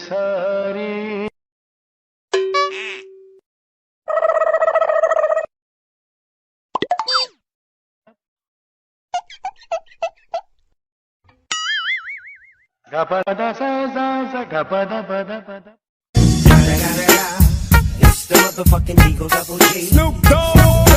सारी गपदा सा सा सा गपदा पदा पदा. It's the motherfucking Eagle Double G. Snoop Dogg.